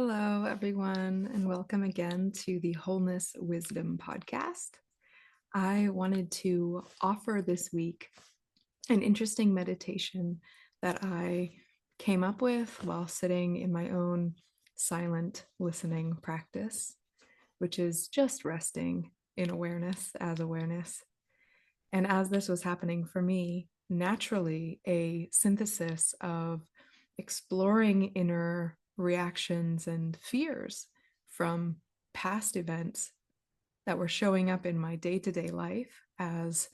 Hello, everyone, and welcome again to the Wholeness Wisdom podcast. I wanted to offer this week an interesting meditation that I came up with while sitting in my own silent listening practice, which is just resting in awareness as awareness. And as this was happening for me, naturally, a synthesis of exploring inner reactions and fears from past events that were showing up in my day-to-day life as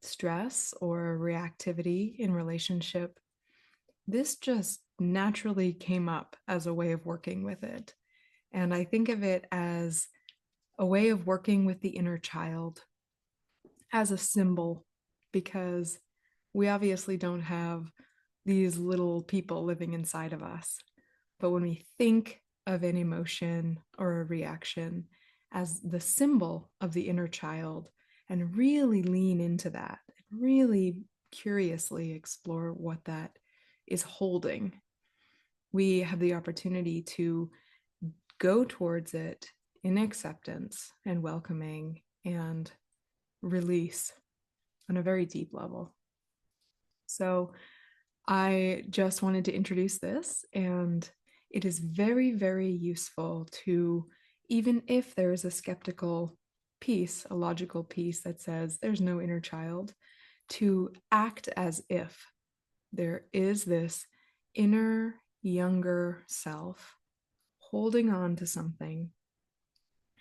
stress or reactivity in relationship. This just naturally came up as a way of working with it. And I think of it as a way of working with the inner child as a symbol, because we obviously don't have these little people living inside of us. But when we think of an emotion or a reaction as the symbol of the inner child and really lean into that, really curiously explore what that is holding, we have the opportunity to go towards it in acceptance and welcoming and release on a very deep level. So I just wanted to introduce this, and it is very, very useful to, even if there is a skeptical piece, a logical piece that says there's no inner child, to act as if there is this inner, younger self holding on to something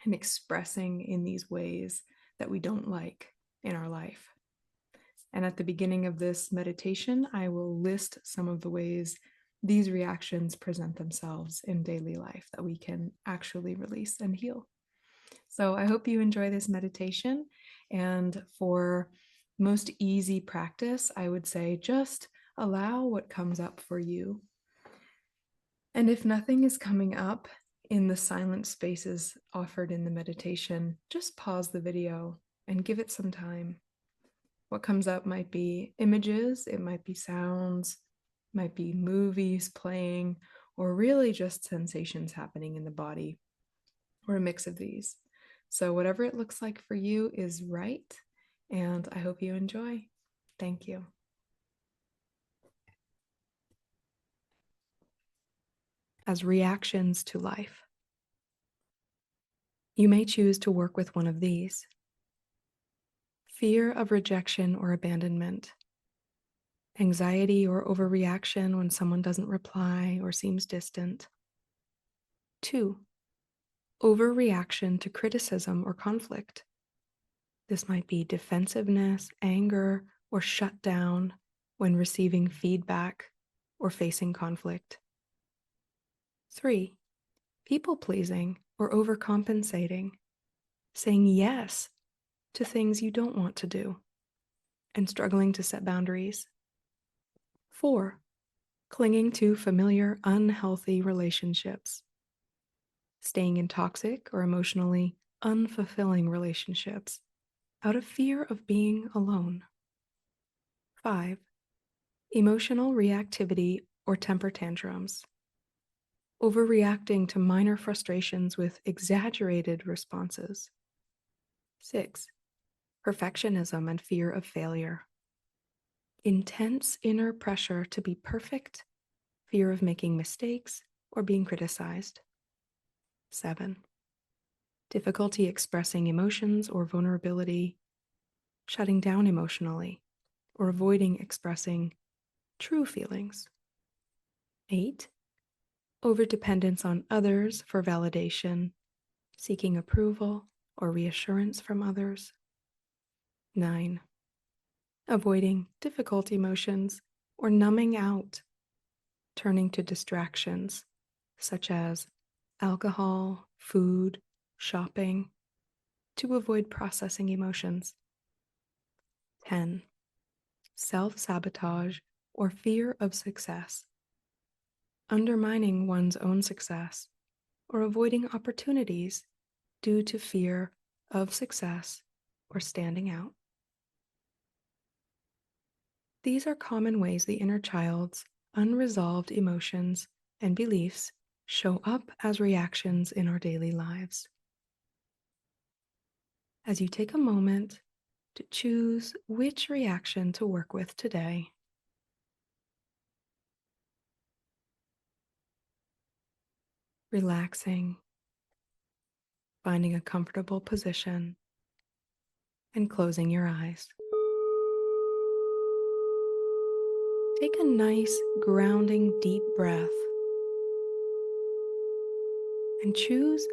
and expressing in these ways that we don't like in our life. And at the beginning of this meditation, I will list some of the ways these reactions present themselves in daily life that we can actually release and heal. So I hope you enjoy this meditation. And for most easy practice, I would say just allow what comes up for you. And if nothing is coming up in the silent spaces offered in the meditation, just pause the video and give it some time. What comes up might be images, it might be sounds, might be movies playing, or really just sensations happening in the body, or a mix of these. So whatever it looks like for you is right, and I hope you enjoy. Thank you. As reactions to life, you may choose to work with one of these: fear of rejection or abandonment, anxiety or overreaction when someone doesn't reply or seems distant. 2, overreaction to criticism or conflict. This might be defensiveness, anger, or shut down when receiving feedback or facing conflict. 3, people pleasing or overcompensating, saying yes to things you don't want to do and struggling to set boundaries. 4, clinging to familiar, unhealthy relationships, staying in toxic or emotionally unfulfilling relationships out of fear of being alone. 5, emotional reactivity or temper tantrums, overreacting to minor frustrations with exaggerated responses. 6, perfectionism and fear of failure, intense inner pressure to be perfect, fear of making mistakes or being criticized. 7, difficulty expressing emotions or vulnerability, shutting down emotionally, or avoiding expressing true feelings. 8, overdependence on others for validation, seeking approval or reassurance from others. 9, avoiding difficult emotions or numbing out, turning to distractions such as alcohol, food, shopping, to avoid processing emotions. 10, self-sabotage or fear of success, undermining one's own success or avoiding opportunities due to fear of success or standing out. These are common ways the inner child's unresolved emotions and beliefs show up as reactions in our daily lives. As you take a moment to choose which reaction to work with today, relaxing, finding a comfortable position, and closing your eyes. Take a nice, grounding, deep breath and choose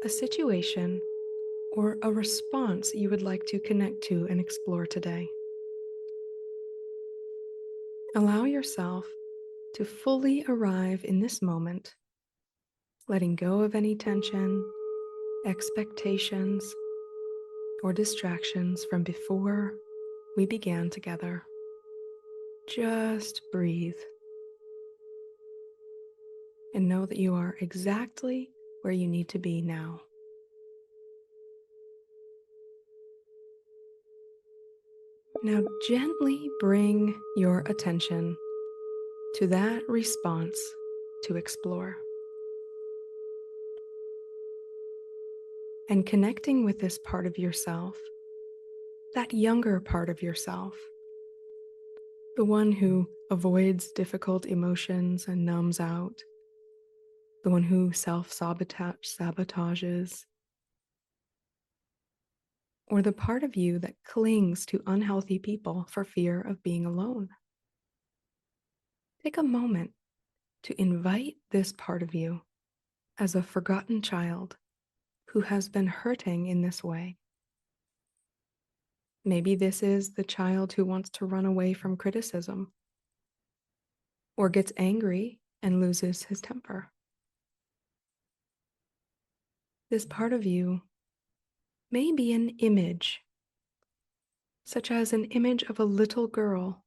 a situation or a response you would like to connect to and explore today. Allow yourself to fully arrive in this moment, letting go of any tension, expectations, or distractions from before we began together. Just breathe and know that you are exactly where you need to be now. Now, gently bring your attention to that response to explore. And connecting with this part of yourself, that younger part of yourself, the one who avoids difficult emotions and numbs out, the one who sabotages, or the part of you that clings to unhealthy people for fear of being alone. Take a moment to invite this part of you as a forgotten child who has been hurting in this way. Maybe this is the child who wants to run away from criticism or gets angry and loses his temper. This part of you may be an image, such as an image of a little girl,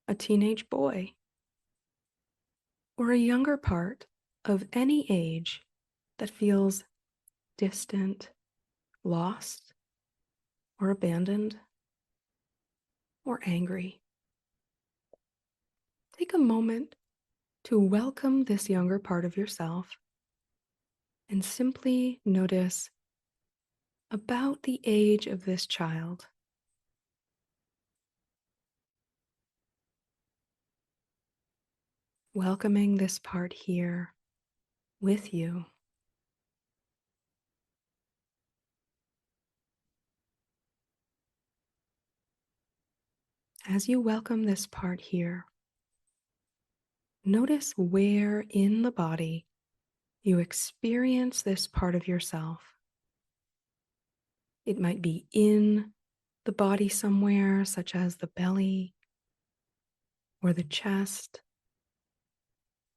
a teenage boy, or a younger part of any age that feels distant, lost, or abandoned, or angry. Take a moment to welcome this younger part of yourself and simply notice about the age of this child. Welcoming this part here with you. As you welcome this part here, notice where in the body you experience this part of yourself. It might be in the body somewhere, such as the belly or the chest.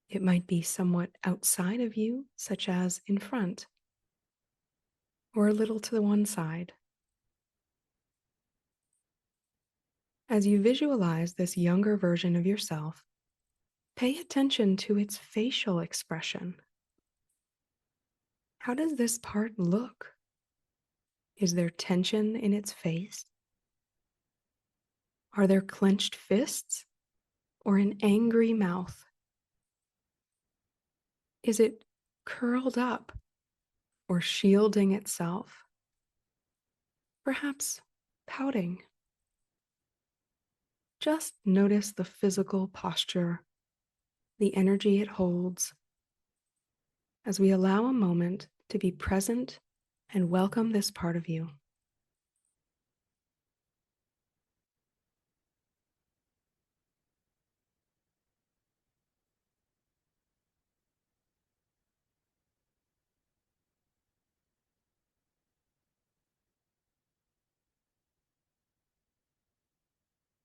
It might be somewhat outside of you, such as in front or a little to the one side. As you visualize this younger version of yourself, pay attention to its facial expression. How does this part look? Is there tension in its face? Are there clenched fists or an angry mouth? Is it curled up or shielding itself? Perhaps pouting. Just notice the physical posture, the energy it holds, as we allow a moment to be present and welcome this part of you.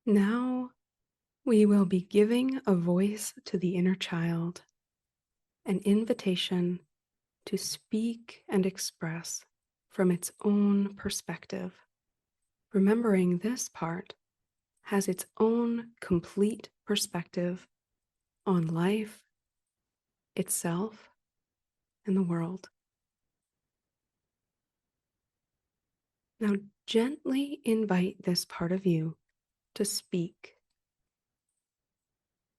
Now we will be giving a voice to the inner child, an invitation to speak and express from its own perspective, remembering this part has its own complete perspective on life, itself, and the world. Now, gently invite this part of you to speak.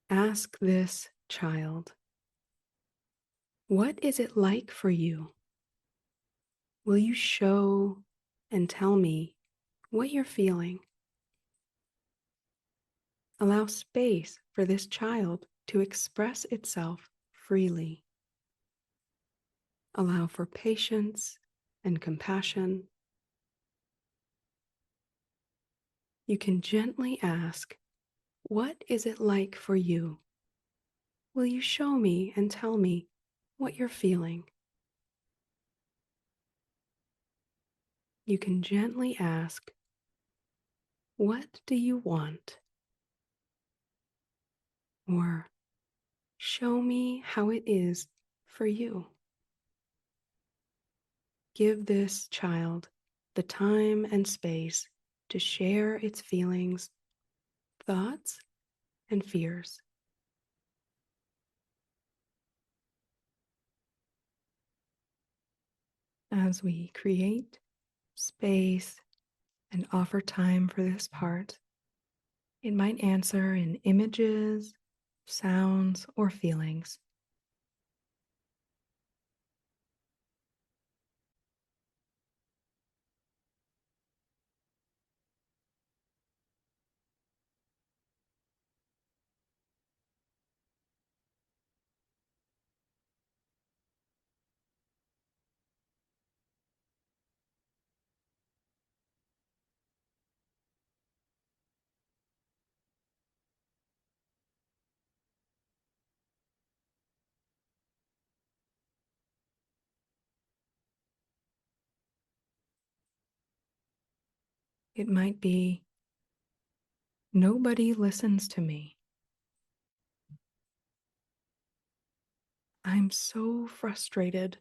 Ask this child, What is it like for you? Will you show and tell me what you're feeling? Allow space for this child to express itself freely. Allow for patience and compassion. You can gently ask, what is it like for you? Will you show me and tell me what you're feeling? You can gently ask, what do you want? Or show me how it is for you. Give this child the time and space to share its feelings, thoughts, and fears. As we create space and offer time for this part, it might answer in images, sounds, or feelings. It might be, nobody listens to me. I'm so frustrated.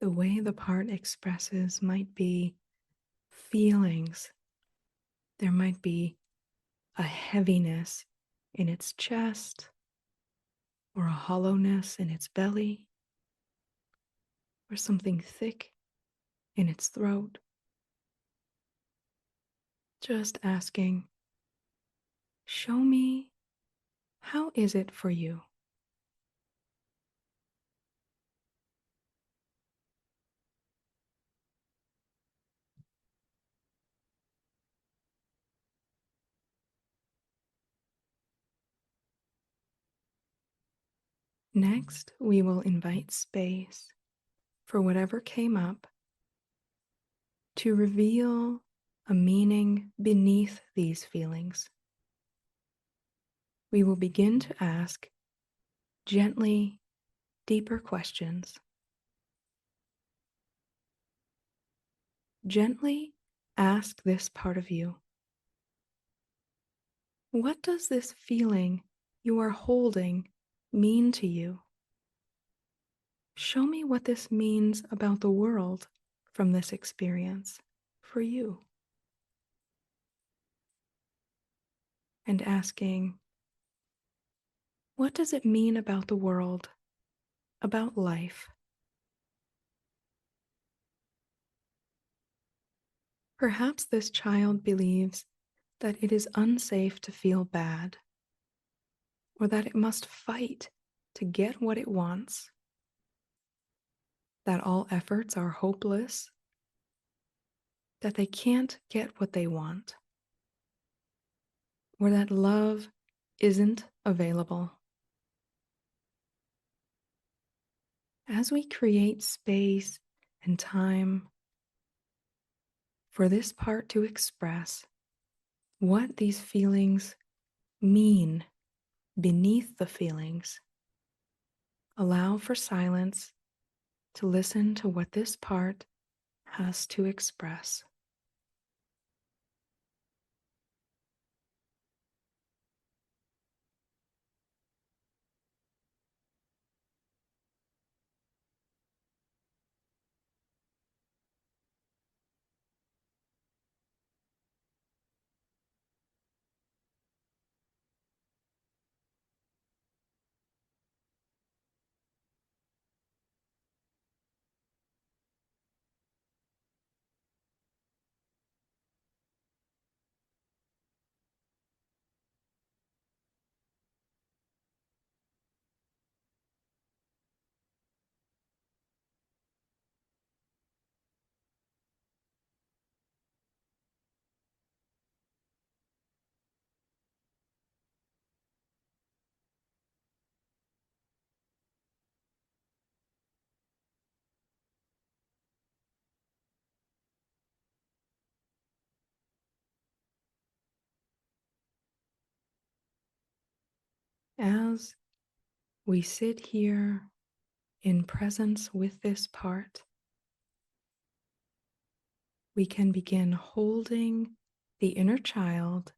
The way the part expresses might be feelings. There might be a heaviness in its chest or a hollowness in its belly or something thick in its throat. Just asking, show me, how is it for you? Next, we will invite space for whatever came up to reveal a meaning beneath these feelings. We will begin to ask gently deeper questions. Gently ask this part of you, what does this feeling you are holding mean to you? Show me what this means about the world from this experience for you. And asking, what does it mean about the world, about life? Perhaps this child believes that it is unsafe to feel bad, or that it must fight to get what it wants, that all efforts are hopeless, that they can't get what they want, or that love isn't available. As we create space and time for this part to express what these feelings mean beneath the feelings, allow for silence to listen to what this part has to express. As we sit here in presence with this part, we can begin holding the inner child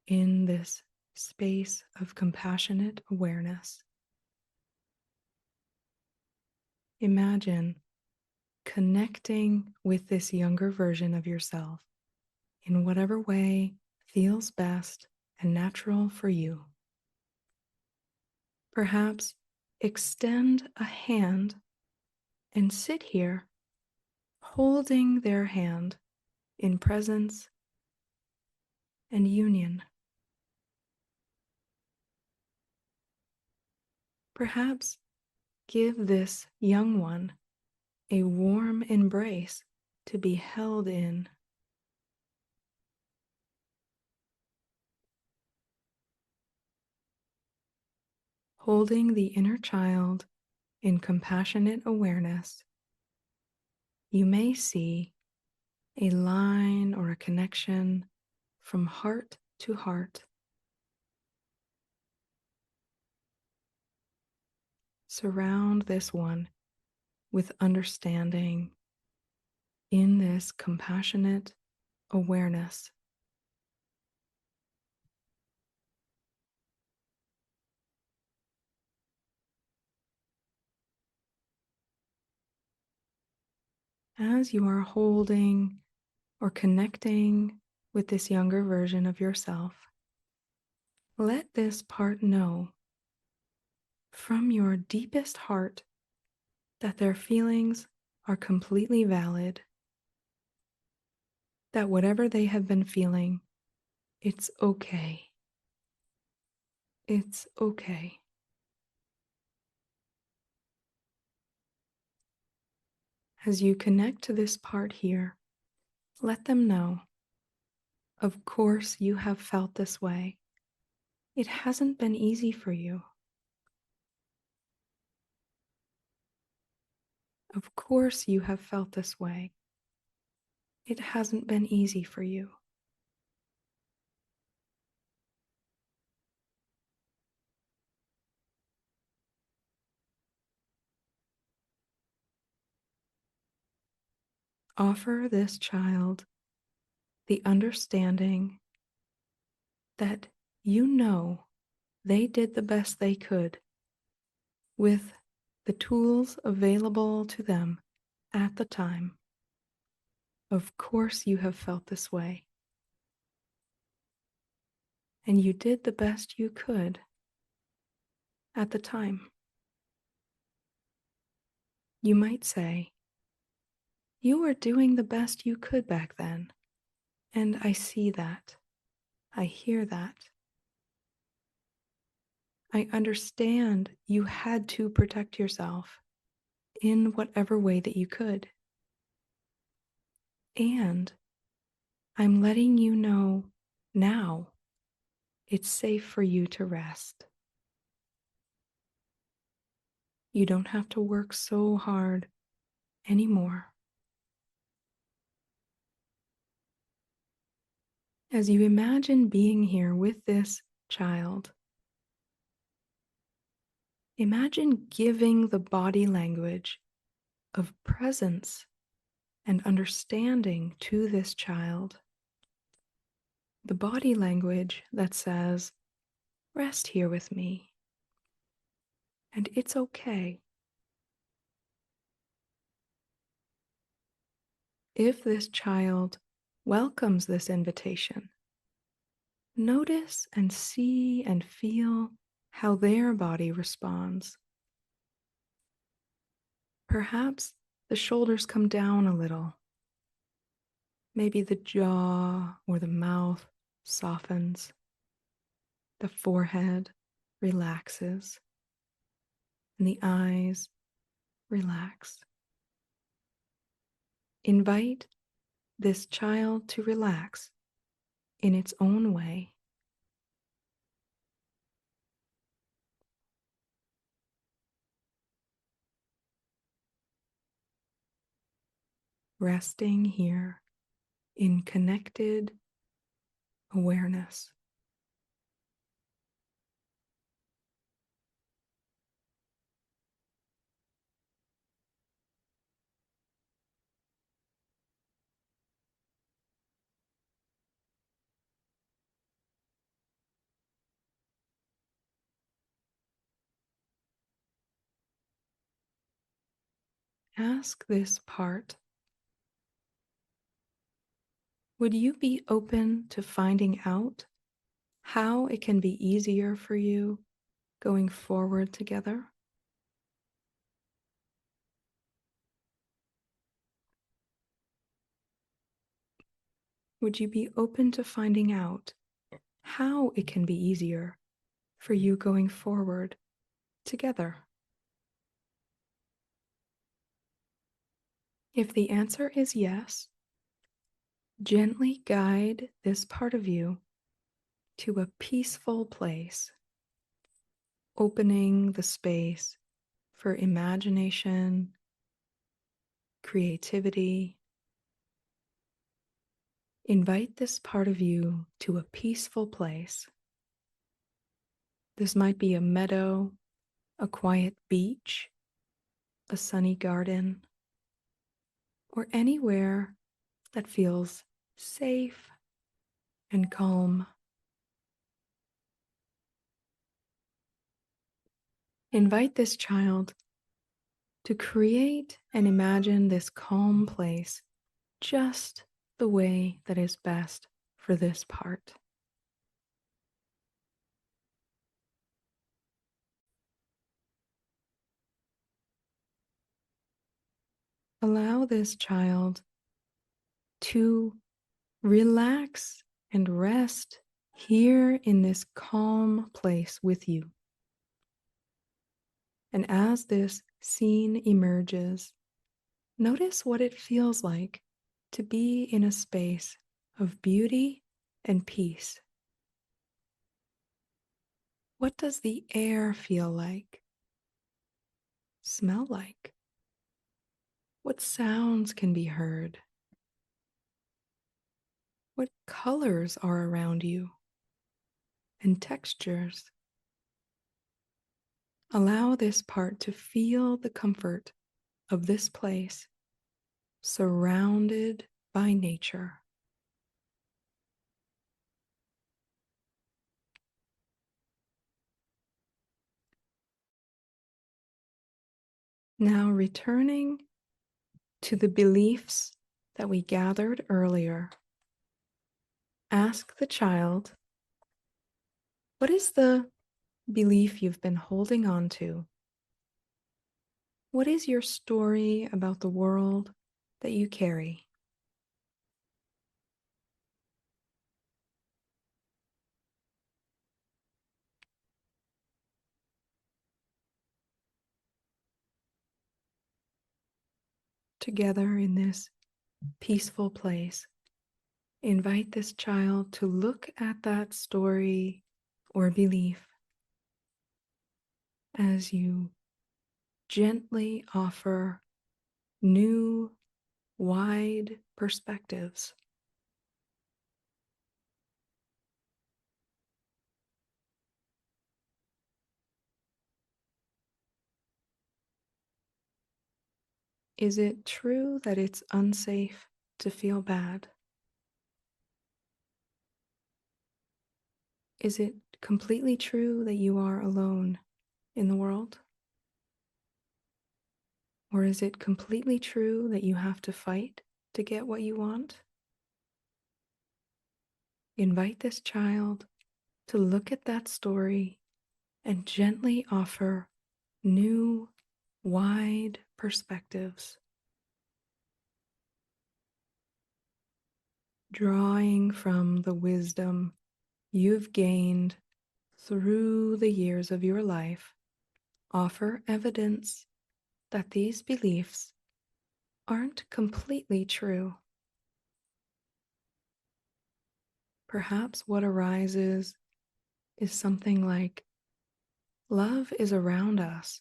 in this space of compassionate awareness. Imagine connecting with this younger version of yourself in whatever way feels best and natural for you. Perhaps extend a hand and sit here holding their hand in presence and union. Perhaps give this young one a warm embrace to be held in. Holding the inner child in compassionate awareness, you may see a line or a connection from heart to heart. Surround this one with understanding in this compassionate awareness. As you are holding or connecting with this younger version of yourself, let this part know from your deepest heart that their feelings are completely valid, that whatever they have been feeling, it's okay. It's okay. As you connect to this part here, let them know, of course, you have felt this way. It hasn't been easy for you. Of course, you have felt this way. It hasn't been easy for you. Offer this child the understanding that you know they did the best they could with the tools available to them at the time. Of course, you have felt this way. And you did the best you could at the time. You might say, you were doing the best you could back then. And I see that. I hear that. I understand you had to protect yourself in whatever way that you could. And I'm letting you know now it's safe for you to rest. You don't have to work so hard anymore. As you imagine being here with this child, imagine giving the body language of presence and understanding to this child. The body language that says, rest here with me, and it's okay. If this child welcomes this invitation, notice and see and feel how their body responds. Perhaps the shoulders come down a little. Maybe the jaw or the mouth softens. The forehead relaxes, and the eyes relax. Invite this child to relax in its own way. Resting here in connected awareness. ask this part, would you be open to finding out how it can be easier for you going forward together? Would you be open to finding out how it can be easier for you going forward together? If the answer is yes, gently guide this part of you to a peaceful place, opening the space for imagination, creativity. Invite this part of you to a peaceful place. This might be a meadow, a quiet beach, a sunny garden, or anywhere that feels safe and calm. Invite this child to create and imagine this calm place just the way that is best for this part. Allow this child to relax and rest here in this calm place with you. And as this scene emerges, notice what it feels like to be in a space of beauty and peace. What does the air feel like? Smell like? What sounds can be heard? What colors are around you? And textures? Allow this part to feel the comfort of this place, surrounded by nature. Now returning to the beliefs that we gathered earlier, ask the child, what is the belief you've been holding on to? What is your story about the world that you carry? Together in this peaceful place, invite this child to look at that story or belief as you gently offer new, wide perspectives. Is it true that it's unsafe to feel bad? Is it completely true that you are alone in the world? Or is it completely true that you have to fight to get what you want? Invite this child to look at that story and gently offer new, wide perspectives, drawing from the wisdom you've gained through the years of your life. Offer evidence that these beliefs aren't completely true. Perhaps what arises is something like, love is around us,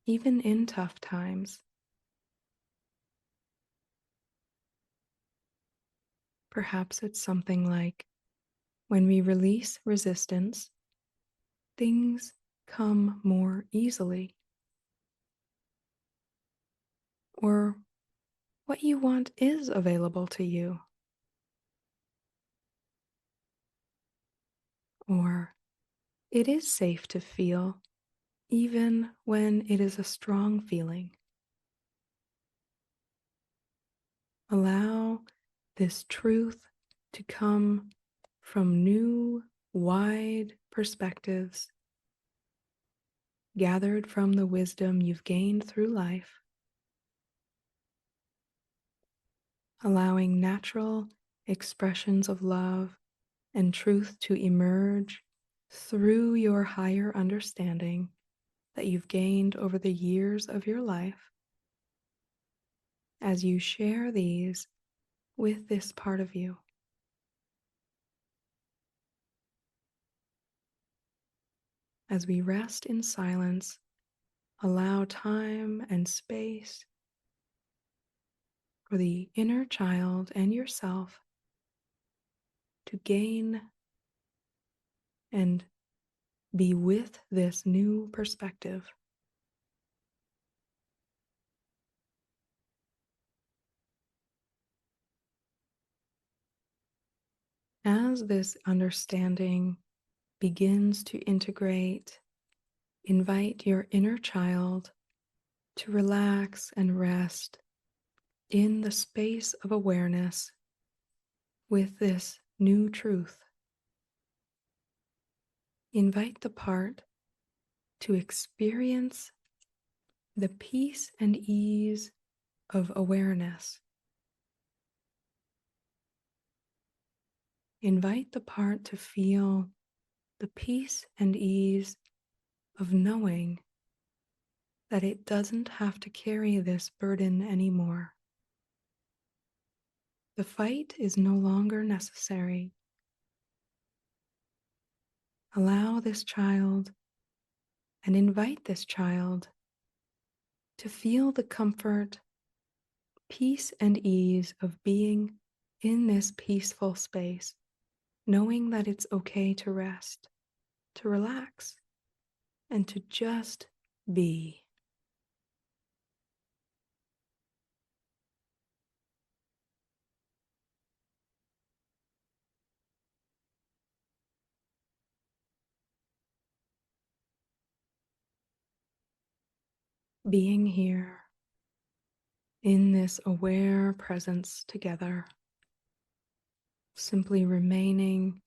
even in tough times. Perhaps it's something like, when we release resistance, things come more easily. Or what you want is available to you. Or it is safe to feel, even when it is a strong feeling. Allow this truth to come from new, wide perspectives gathered from the wisdom you've gained through life, allowing natural expressions of love and truth to emerge through your higher understanding that you've gained over the years of your life as you share these with this part of you. As we rest in silence, allow time and space for the inner child and yourself to gain and be with this new perspective. As this understanding begins to integrate, invite your inner child to relax and rest in the space of awareness with this new truth. Invite the part to experience the peace and ease of awareness. Invite the part to feel the peace and ease of knowing that it doesn't have to carry this burden anymore. The fight is no longer necessary. Allow this child and invite this child to feel the comfort, peace, and ease of being in this peaceful space, knowing that it's okay to rest, to relax, and to just be. Being here in this aware presence together, simply remaining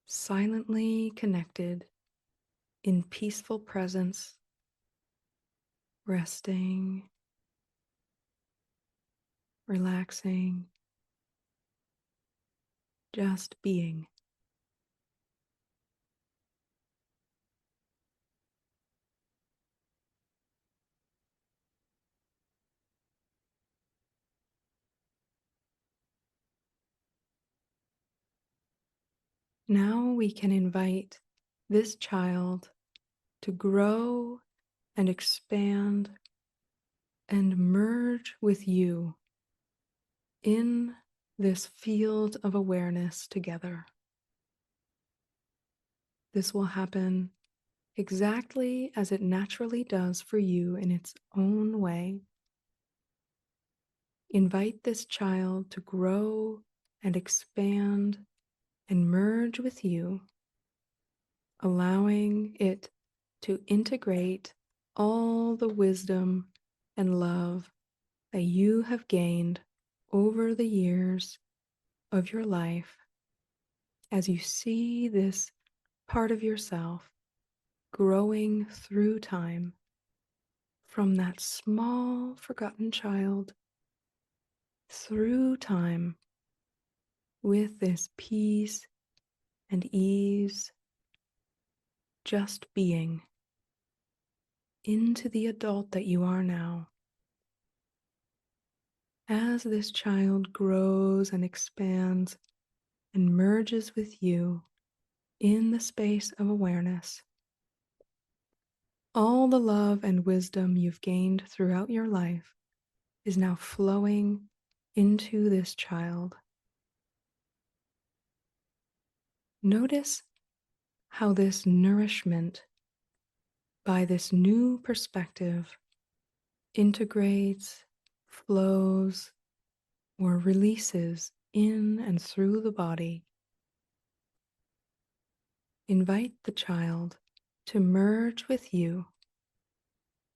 silently connected in peaceful presence, resting, relaxing, just being. Now we can invite this child to grow and expand and merge with you in this field of awareness together. This will happen exactly as it naturally does for you in its own way. Invite this child to grow and expand and merge with you, allowing it to integrate all the wisdom and love that you have gained over the years of your life as you see this part of yourself growing through time from that small forgotten child through time with this peace and ease, just being into the adult that you are now. As this child grows and expands and merges with you in the space of awareness, all the love and wisdom you've gained throughout your life is now flowing into this child. Notice how this nourishment by this new perspective integrates, flows, or releases in and through the body. Invite the child to merge with you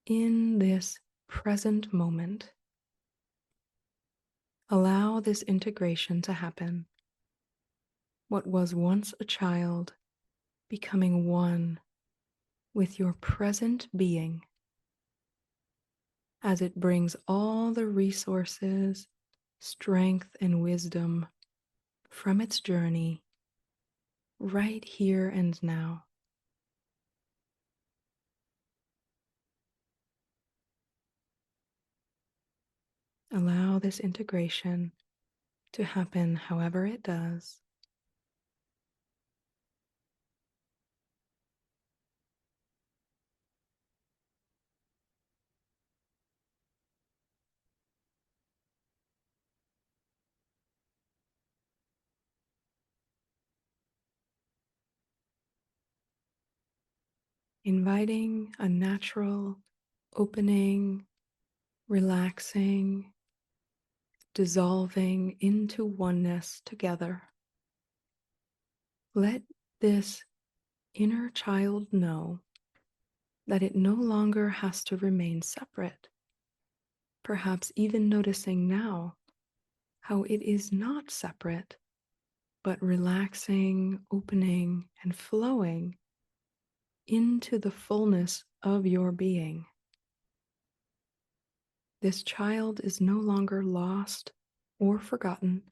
in this present moment. Allow this integration to happen. What was once a child becoming one with your present being as it brings all the resources, strength, and wisdom from its journey right here and now. Allow this integration to happen however it does. Inviting a natural opening, relaxing, dissolving into oneness together. Let this inner child know that it no longer has to remain separate, perhaps even noticing now how it is not separate, but relaxing, opening, and flowing into the fullness of your being. This child is no longer lost or forgotten.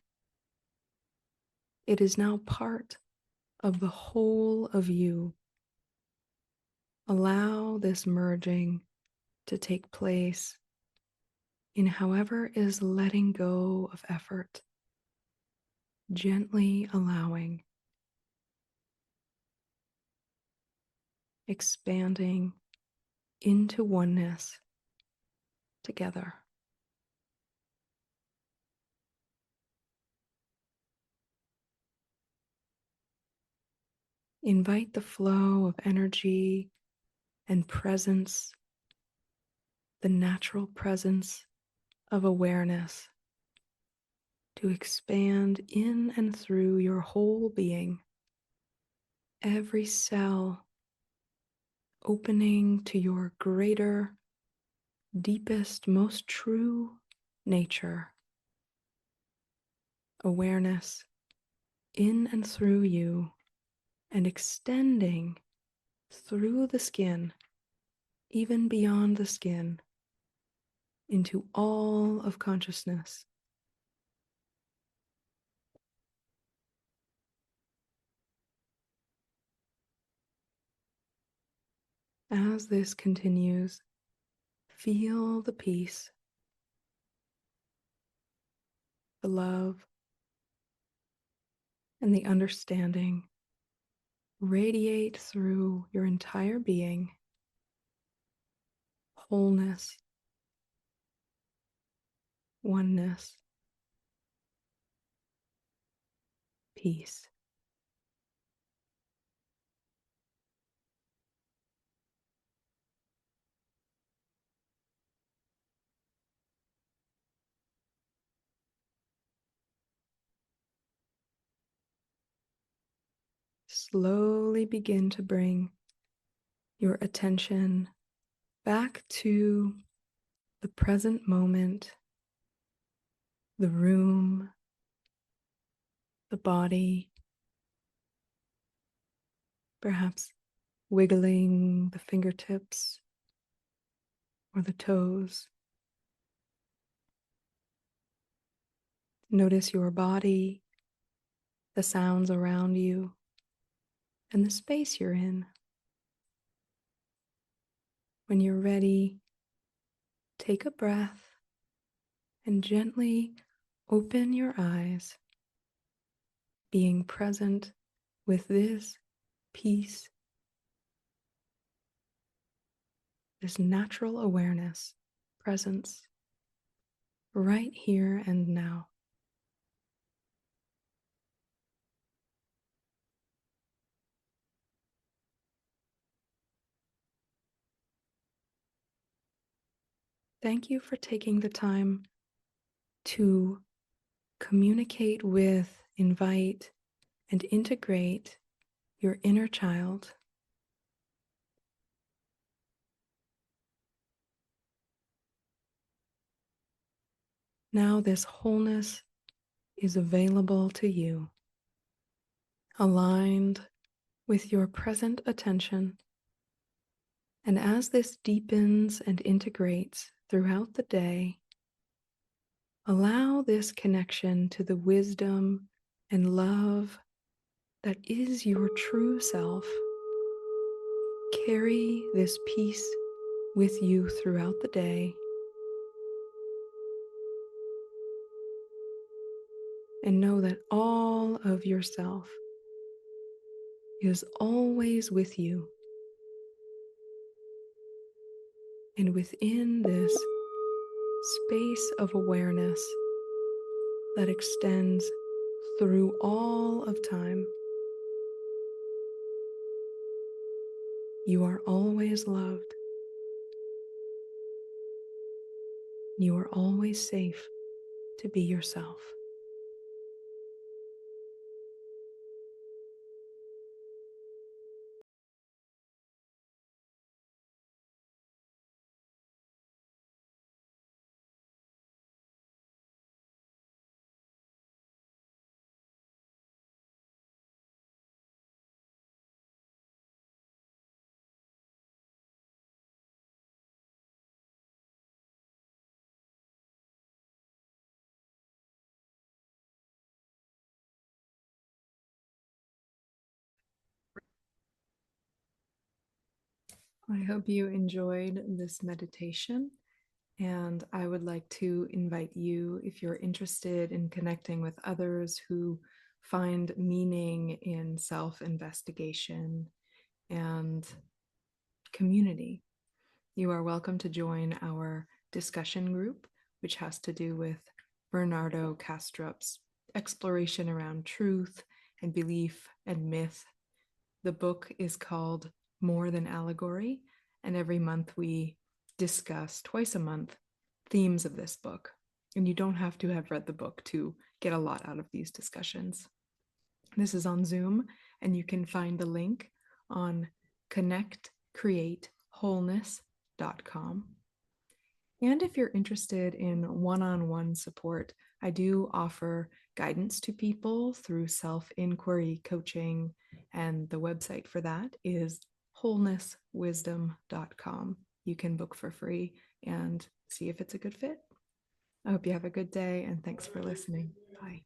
It is now part of the whole of you. Allow this merging to take place in however is letting go of effort, gently allowing, expanding into oneness together. Invite the flow of energy and presence, the natural presence of awareness, to expand in and through your whole being, every cell opening to your greater, deepest, most true nature. Awareness in and through you and extending through the skin, even beyond the skin, into all of consciousness. As this continues, feel the peace, the love, and the understanding radiate through your entire being. Wholeness, oneness, peace. Slowly begin to bring your attention back to the present moment, the room, the body, perhaps wiggling the fingertips or the toes. Notice your body, the sounds around you, and the space you're in. When you're ready, take a breath and gently open your eyes, being present with this peace, this natural awareness, presence, right here and now. Thank you for taking the time to communicate with, invite, and integrate your inner child. Now, this wholeness is available to you, aligned with your present attention. And as this deepens and integrates throughout the day, allow this connection to the wisdom and love that is your true self. Carry this peace with you throughout the day, and know that all of yourself is always with you. And within this space of awareness that extends through all of time, you are always loved. You are always safe to be yourself. I hope you enjoyed this meditation. And I would like to invite you, if you're interested in connecting with others who find meaning in self investigation and community, you are welcome to join our discussion group, which has to do with Bernardo Kastrup's exploration around truth and belief and myth. The book is called More Than Allegory, and every month we discuss, twice a month, themes of this book. And you don't have to have read the book to get a lot out of these discussions. This is on Zoom, and you can find the link on connectcreatewholeness.com. And if you're interested in one-on-one support, I do offer guidance to people through self-inquiry coaching, and the website for that is wholenesswisdom.com. You can book for free and see if it's a good fit. I hope you have a good day, and thanks for listening. Bye.